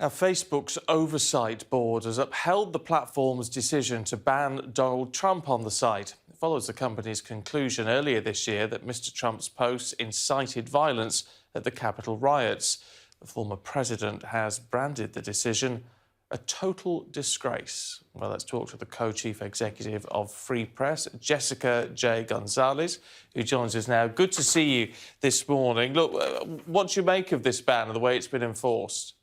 Now, Facebook's oversight board has upheld the platform's decision to ban Donald Trump on the site. It follows the company's conclusion earlier this year that Mr. Trump's posts incited violence at the Capitol riots. The former president has branded the decision a total disgrace. Well, let's talk to the co-chief executive of Free Press, Jessica J. Gonzalez, who joins us now. Good to see you this morning. Look, what do you make of this ban and the way it's been enforced?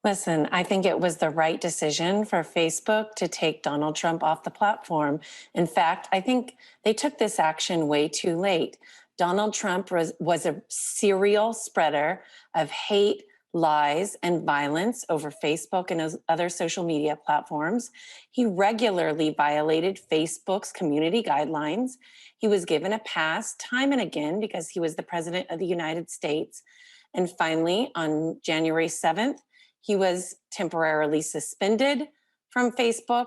Listen, I think it was the right decision for Facebook to take Donald Trump off the platform. In fact, I think they took this action way too late. Donald Trump was a serial spreader of hate, lies, and violence over Facebook and other social media platforms. He regularly violated Facebook's community guidelines. He was given a pass time and again because he was the president of the United States. And finally, on January 7th, he was temporarily suspended from Facebook.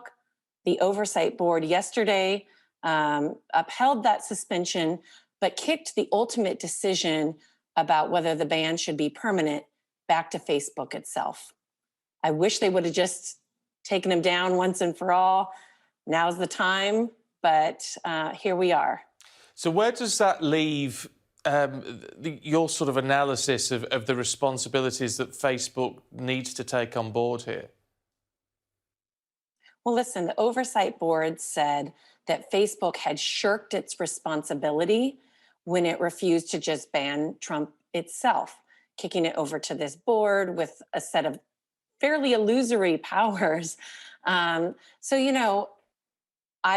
The oversight board yesterday upheld that suspension, but kicked the ultimate decision about whether the ban should be permanent back to Facebook itself. I wish they would have just taken him down once and for all. Now's the time, but here we are. So where does that leave your sort of analysis of the responsibilities that Facebook needs to take on board here? Well, listen, the oversight board said that Facebook had shirked its responsibility when it refused to just ban Trump itself, kicking it over to this board with a set of fairly illusory powers. I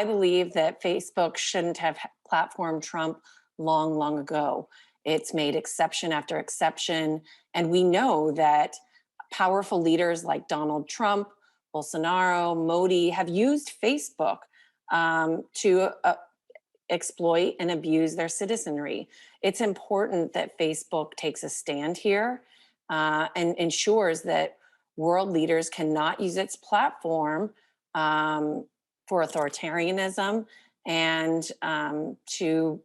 believe that Facebook shouldn't have platformed Trump long ago. It's made exception after exception. And we know that powerful leaders like Donald Trump, Bolsonaro, Modi have used Facebook to exploit and abuse their citizenry. It's important that Facebook takes a stand here and ensures that world leaders cannot use its platform for authoritarianism and to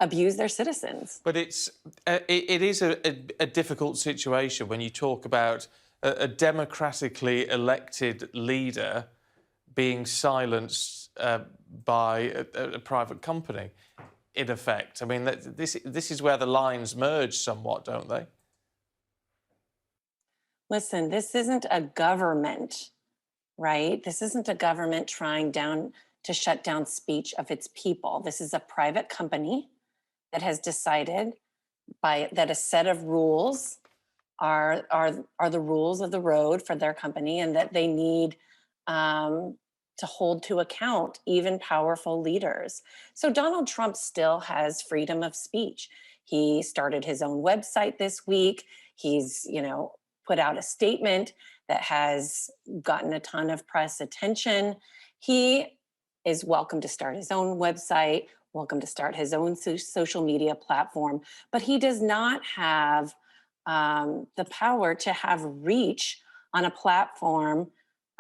abuse their citizens. But it is a difficult situation when you talk about a democratically elected leader being silenced by a private company, in effect. I mean, this is where the lines merge somewhat, don't they? Listen, this isn't a government, right? This isn't a government trying to shut down speech of its people. This is a private company that has decided that a set of rules are the rules of the road for their company, and that they need to hold to account even powerful leaders. So Donald Trump still has freedom of speech. He started his own website this week. He's, put out a statement that has gotten a ton of press attention. He is welcome to start his own website, welcome to start his own social media platform, but he does not have the power to have reach on a platform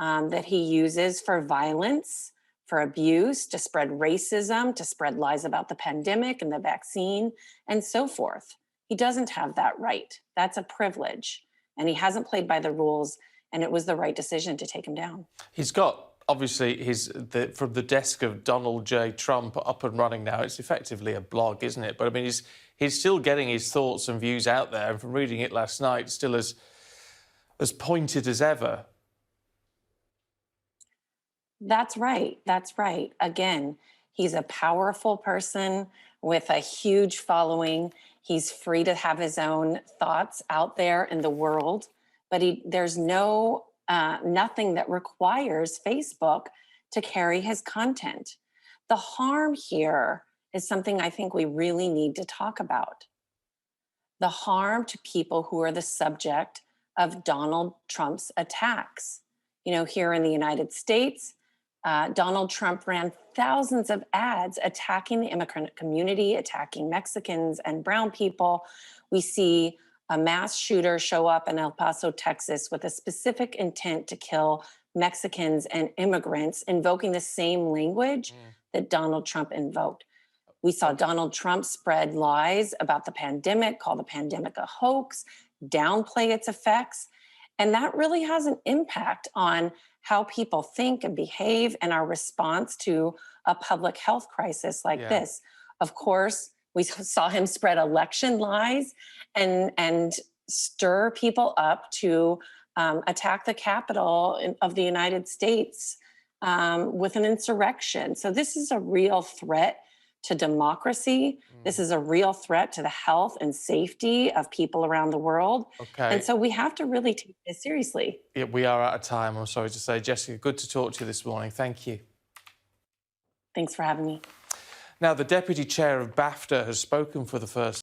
that he uses for violence, for abuse, to spread racism, to spread lies about the pandemic and the vaccine, and so forth. He doesn't have that right. That's a privilege. And he hasn't played by the rules, and it was the right decision to take him down. He's got, obviously, from the desk of Donald J. Trump up and running now. It's effectively a blog, isn't it? But, I mean, he's still getting his thoughts and views out there, and from reading it last night, still as pointed as ever. That's right. That's right. Again, he's a powerful person with a huge following. He's free to have his own thoughts out there in the world, but there's nothing that requires Facebook to carry his content. The harm here is something I think we really need to talk about. The harm to people who are the subject of Donald Trump's attacks. Here in the United States, Donald Trump ran thousands of ads attacking the immigrant community, attacking Mexicans and brown people. We see a mass shooter show up in El Paso, Texas, with a specific intent to kill Mexicans and immigrants, invoking the same language that Donald Trump invoked. We saw Donald Trump spread lies about the pandemic, call the pandemic a hoax, downplay its effects. And that really has an impact on how people think and behave and our response to a public health crisis like this. Of course, we saw him spread election lies and stir people up to attack the Capitol of the United States with an insurrection. So this is a real threat to democracy. This is a real threat to the health and safety of people around the world. Okay. And so we have to really take this seriously. Yeah, we are out of time, I'm sorry to say. Jessica, good to talk to you this morning. Thank you. Thanks for having me. Now, the deputy chair of BAFTA has spoken for the first